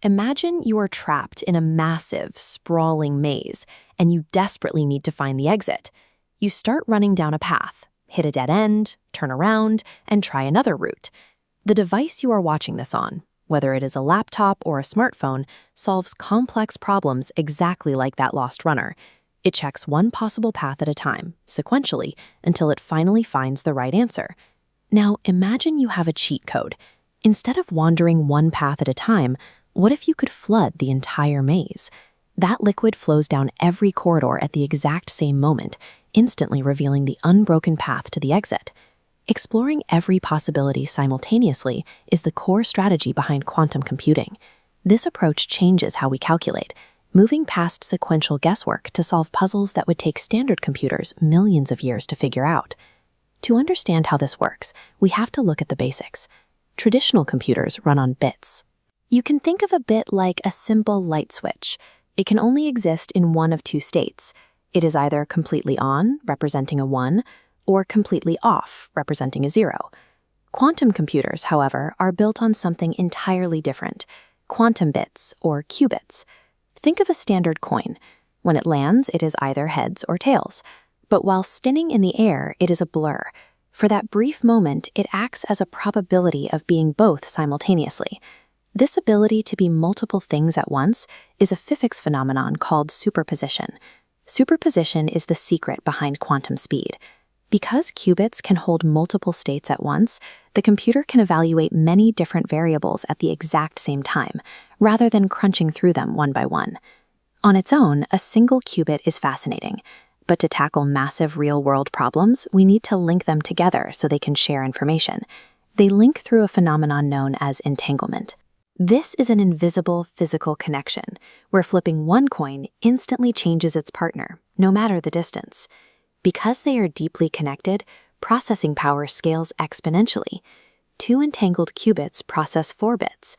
Imagine you are trapped in a massive, sprawling maze, and you desperately need to find the exit. You start running down a path, hit a dead end, turn around, and try another route. The device you are watching this on, whether it is a laptop or a smartphone, solves complex problems exactly like that lost runner. It checks one possible path at a time, sequentially, until it finally finds the right answer. Now, imagine you have a cheat code. Instead of wandering one path at a time, what if you could flood the entire maze? That liquid flows down every corridor at the exact same moment, instantly revealing the unbroken path to the exit. Exploring every possibility simultaneously is the core strategy behind quantum computing. This approach changes how we calculate, moving past sequential guesswork to solve puzzles that would take standard computers millions of years to figure out. To understand how this works, we have to look at the basics. Traditional computers run on bits. You can think of a bit like a simple light switch. It can only exist in one of two states. It is either completely on, representing a 1, or completely off, representing a 0. Quantum computers, however, are built on something entirely different: quantum bits, or qubits. Think of a standard coin. When it lands, it is either heads or tails. But while spinning in the air, it is a blur. For that brief moment, it acts as a probability of being both simultaneously. This ability to be multiple things at once is a physics phenomenon called superposition. Superposition is the secret behind quantum speed. Because qubits can hold multiple states at once, the computer can evaluate many different variables at the exact same time, rather than crunching through them one by one. On its own, a single qubit is fascinating, but to tackle massive real-world problems, we need to link them together so they can share information. They link through a phenomenon known as entanglement. This is an invisible physical connection, where flipping one coin instantly changes its partner, no matter the distance. Because they are deeply connected, processing power scales exponentially. 2 entangled qubits process 4 bits,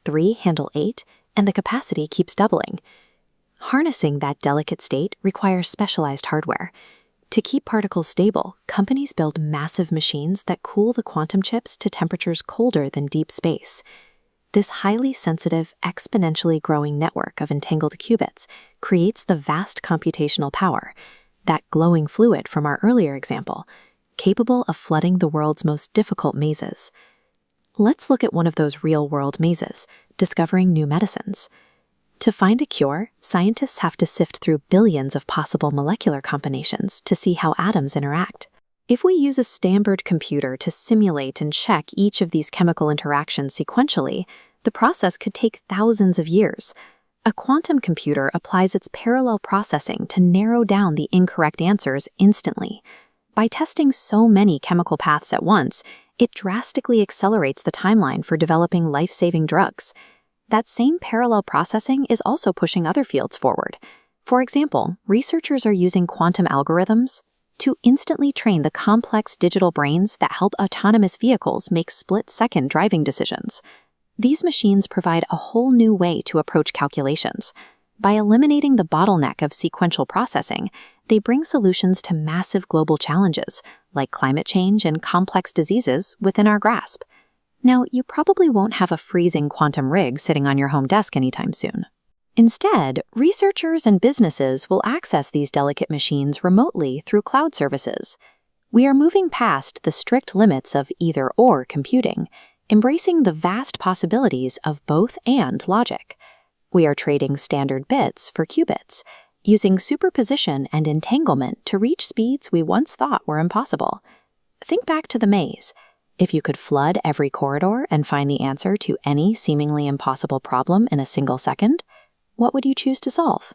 3 handle 8, and the capacity keeps doubling. Harnessing that delicate state requires specialized hardware. To keep particles stable, companies build massive machines that cool the quantum chips to temperatures colder than deep space. This highly sensitive, exponentially growing network of entangled qubits creates the vast computational power, that glowing fluid from our earlier example, capable of flooding the world's most difficult mazes. Let's look at one of those real-world mazes, discovering new medicines. To find a cure, scientists have to sift through billions of possible molecular combinations to see how atoms interact. If we use a standard computer to simulate and check each of these chemical interactions sequentially, the process could take thousands of years. A quantum computer applies its parallel processing to narrow down the incorrect answers instantly. By testing so many chemical paths at once, it drastically accelerates the timeline for developing life-saving drugs. That same parallel processing is also pushing other fields forward. For example, researchers are using quantum algorithms to instantly train the complex digital brains that help autonomous vehicles make split-second driving decisions. These machines provide a whole new way to approach calculations. By eliminating the bottleneck of sequential processing, they bring solutions to massive global challenges, like climate change and complex diseases, within our grasp. Now, you probably won't have a freezing quantum rig sitting on your home desk anytime soon. Instead, researchers and businesses will access these delicate machines remotely through cloud services. We are moving past the strict limits of either-or computing, embracing the vast possibilities of both-and logic. We are trading standard bits for qubits, using superposition and entanglement to reach speeds we once thought were impossible. Think back to the maze. If you could flood every corridor and find the answer to any seemingly impossible problem in a single second, what would you choose to solve?